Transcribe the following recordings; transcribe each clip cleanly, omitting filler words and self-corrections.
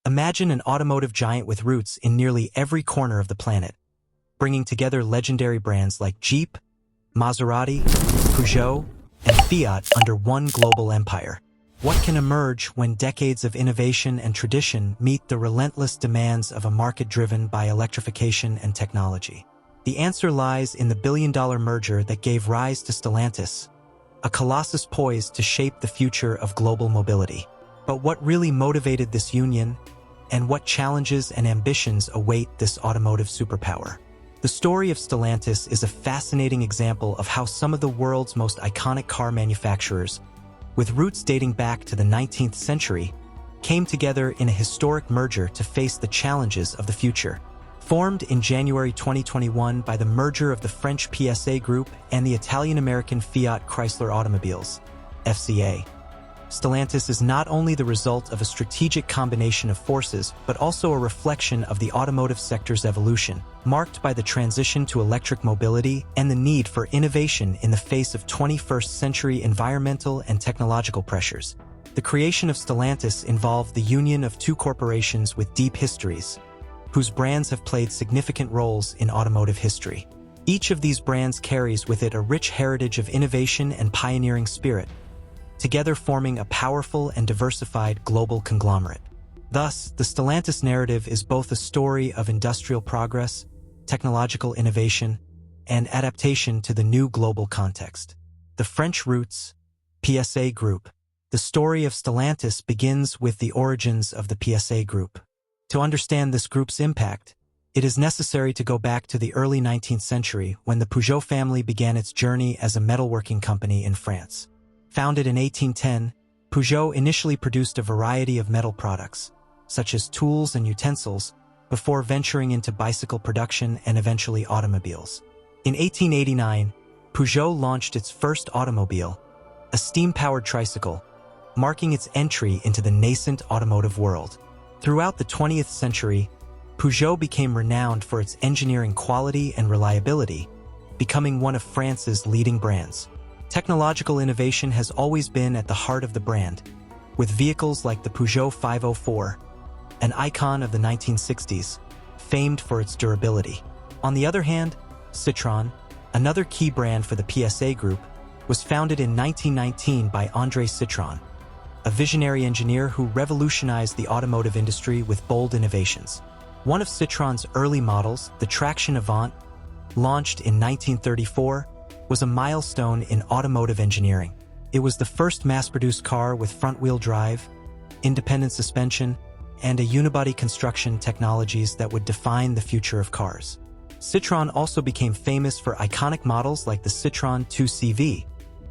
Imagine an automotive giant with roots in nearly every corner of the planet, bringing together legendary brands like Jeep, Maserati, Peugeot, and Fiat under one global empire. What can emerge when decades of innovation and tradition meet the relentless demands of a market driven by electrification and technology? The answer lies in the billion-dollar merger that gave rise to Stellantis, a colossus poised to shape the future of global mobility. But what really motivated this union, and what challenges and ambitions await this automotive superpower? The story of Stellantis is a fascinating example of how some of the world's most iconic car manufacturers, with roots dating back to the 19th century, came together in a historic merger to face the challenges of the future. Formed in January 2021 by the merger of the French PSA Group and the Italian-American Fiat Chrysler Automobiles, FCA, Stellantis is not only the result of a strategic combination of forces, but also a reflection of the automotive sector's evolution, marked by the transition to electric mobility and the need for innovation in the face of 21st-century environmental and technological pressures. The creation of Stellantis involved the union of two corporations with deep histories, whose brands have played significant roles in automotive history. Each of these brands carries with it a rich heritage of innovation and pioneering spirit, together forming a powerful and diversified global conglomerate. Thus, the Stellantis narrative is both a story of industrial progress, technological innovation, and adaptation to the new global context. The French roots, PSA Group. The story of Stellantis begins with the origins of the PSA Group. To understand this group's impact, it is necessary to go back to the early 19th century when the Peugeot family began its journey as a metalworking company in France. Founded in 1810, Peugeot initially produced a variety of metal products, such as tools and utensils, before venturing into bicycle production and eventually automobiles. In 1889, Peugeot launched its first automobile, a steam-powered tricycle, marking its entry into the nascent automotive world. Throughout the 20th century, Peugeot became renowned for its engineering quality and reliability, becoming one of France's leading brands. Technological innovation has always been at the heart of the brand, with vehicles like the Peugeot 504, an icon of the 1960s, famed for its durability. On the other hand, Citroën, another key brand for the PSA Group, was founded in 1919 by André Citroën, a visionary engineer who revolutionized the automotive industry with bold innovations. One of Citroën's early models, the Traction Avant, launched in 1934, was a milestone in automotive engineering. It was the first mass-produced car with front-wheel drive, independent suspension, and a unibody construction technologies that would define the future of cars. Citroën also became famous for iconic models like the Citroën 2CV,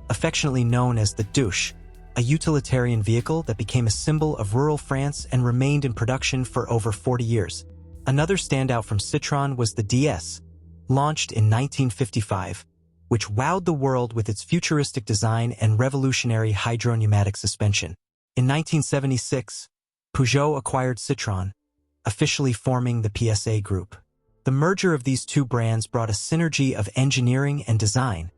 affectionately known as the Douche, a utilitarian vehicle that became a symbol of rural France and remained in production for over 40 years. Another standout from Citroën was the DS, launched in 1955, which wowed the world with its futuristic design and revolutionary hydropneumatic suspension. In 1976, Peugeot acquired Citroën, officially forming the PSA Group. The merger of these two brands brought a synergy of engineering and design,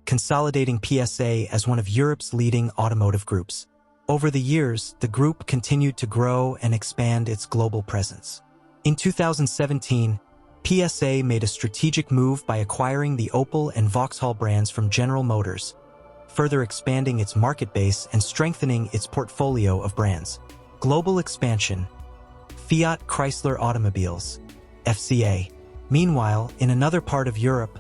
consolidating PSA as one of Europe's leading automotive groups. Over the years, the group continued to grow and expand its global presence. In 2017, PSA made a strategic move by acquiring the Opel and Vauxhall brands from General Motors, further expanding its market base and strengthening its portfolio of brands. Global expansion. Fiat Chrysler Automobiles, FCA. Meanwhile, in another part of Europe,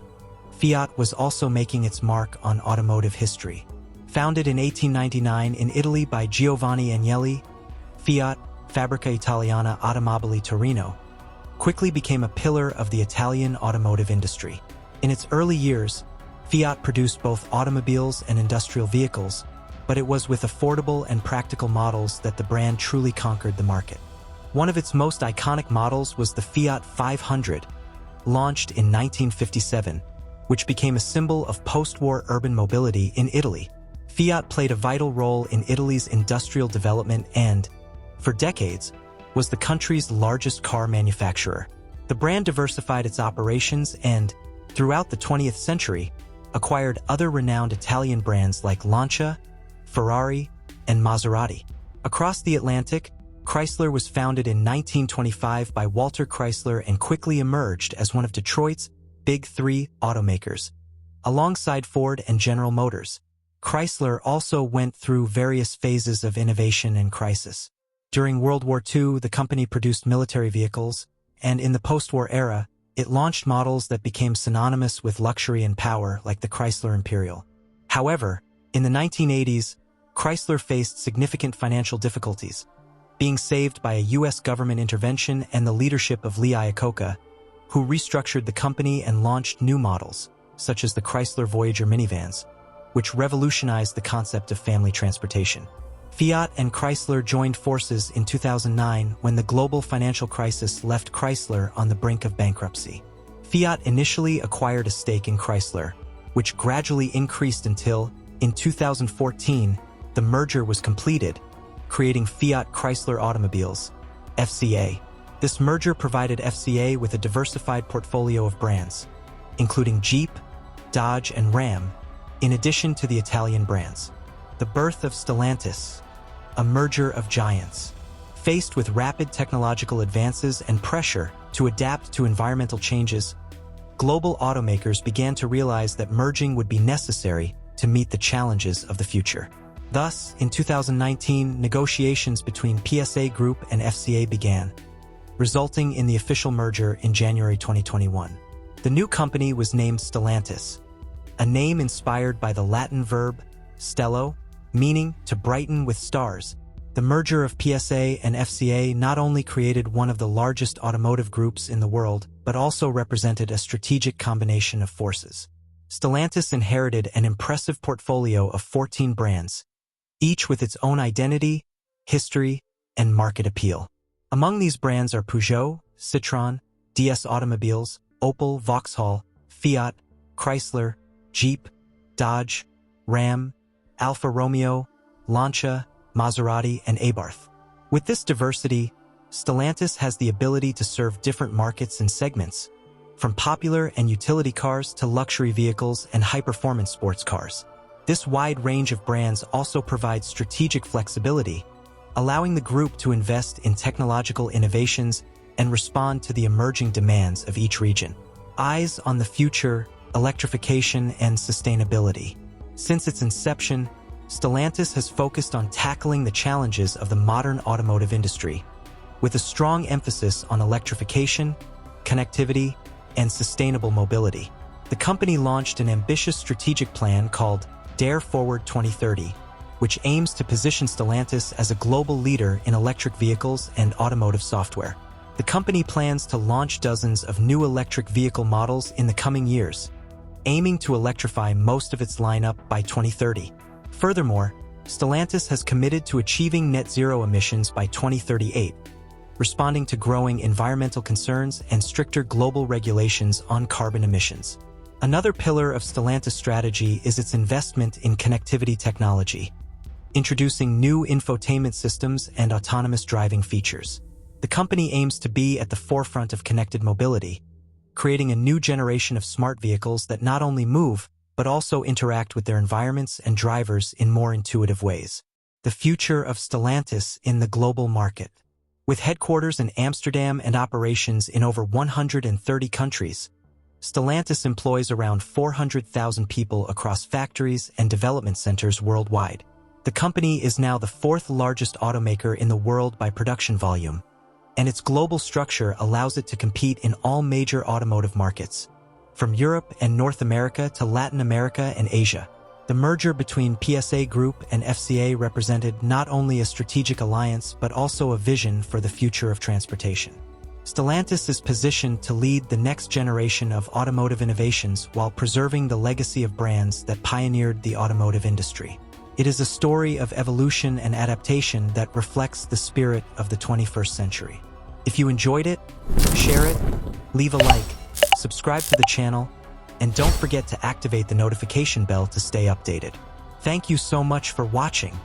Fiat was also making its mark on automotive history. Founded in 1899 in Italy by Giovanni Agnelli, Fiat, Fabbrica Italiana Automobili Torino, quickly became a pillar of the Italian automotive industry. In its early years, Fiat produced both automobiles and industrial vehicles, but it was with affordable and practical models that the brand truly conquered the market. One of its most iconic models was the Fiat 500, launched in 1957, which became a symbol of post-war urban mobility in Italy. Fiat played a vital role in Italy's industrial development and, for decades, was the country's largest car manufacturer. The brand diversified its operations and, throughout the 20th century, acquired other renowned Italian brands like Lancia, Ferrari, and Maserati. Across the Atlantic, Chrysler was founded in 1925 by Walter Chrysler and quickly emerged as one of Detroit's Big Three automakers. Alongside Ford and General Motors, Chrysler also went through various phases of innovation and crisis. During World War II, the company produced military vehicles, and in the post-war era, it launched models that became synonymous with luxury and power, like the Chrysler Imperial. However, in the 1980s, Chrysler faced significant financial difficulties, being saved by a U.S. government intervention and the leadership of Lee Iacocca, who restructured the company and launched new models, such as the Chrysler Voyager minivans, which revolutionized the concept of family transportation. Fiat and Chrysler joined forces in 2009 when the global financial crisis left Chrysler on the brink of bankruptcy. Fiat initially acquired a stake in Chrysler, which gradually increased until, in 2014, the merger was completed, creating Fiat Chrysler Automobiles, FCA. This merger provided FCA with a diversified portfolio of brands, including Jeep, Dodge, and Ram, in addition to the Italian brands. The birth of Stellantis, a merger of giants. Faced with rapid technological advances and pressure to adapt to environmental changes, global automakers began to realize that merging would be necessary to meet the challenges of the future. Thus, in 2019, negotiations between PSA Group and FCA began, resulting in the official merger in January 2021. The new company was named Stellantis, a name inspired by the Latin verb stello, meaning to brighten with stars. The merger of PSA and FCA not only created one of the largest automotive groups in the world, but also represented a strategic combination of forces. Stellantis inherited an impressive portfolio of 14 brands, each with its own identity, history, and market appeal. Among these brands are Peugeot, Citroën, DS Automobiles, Opel, Vauxhall, Fiat, Chrysler, Jeep, Dodge, Ram, Alfa Romeo, Lancia, Maserati, and Abarth. With this diversity, Stellantis has the ability to serve different markets and segments, from popular and utility cars to luxury vehicles and high-performance sports cars. This wide range of brands also provides strategic flexibility, allowing the group to invest in technological innovations and respond to the emerging demands of each region. Eyes on the future, electrification, and sustainability. Since its inception, Stellantis has focused on tackling the challenges of the modern automotive industry, with a strong emphasis on electrification, connectivity, and sustainable mobility. The company launched an ambitious strategic plan called Dare Forward 2030, which aims to position Stellantis as a global leader in electric vehicles and automotive software. The company plans to launch dozens of new electric vehicle models in the coming years, aiming to electrify most of its lineup by 2030. Furthermore, Stellantis has committed to achieving net zero emissions by 2038, responding to growing environmental concerns and stricter global regulations on carbon emissions. Another pillar of Stellantis' strategy is its investment in connectivity technology, introducing new infotainment systems and autonomous driving features. The company aims to be at the forefront of connected mobility, creating a new generation of smart vehicles that not only move, but also interact with their environments and drivers in more intuitive ways. The future of Stellantis in the global market. With headquarters in Amsterdam and operations in over 130 countries, Stellantis employs around 400,000 people across factories and development centers worldwide. The company is now the fourth largest automaker in the world by production volume, and its global structure allows it to compete in all major automotive markets, from Europe and North America to Latin America and Asia. The merger between PSA Group and FCA represented not only a strategic alliance but also a vision for the future of transportation. Stellantis is positioned to lead the next generation of automotive innovations while preserving the legacy of brands that pioneered the automotive industry. It is a story of evolution and adaptation that reflects the spirit of the 21st century. If you enjoyed it, share it, leave a like, subscribe to the channel, and don't forget to activate the notification bell to stay updated. Thank you so much for watching.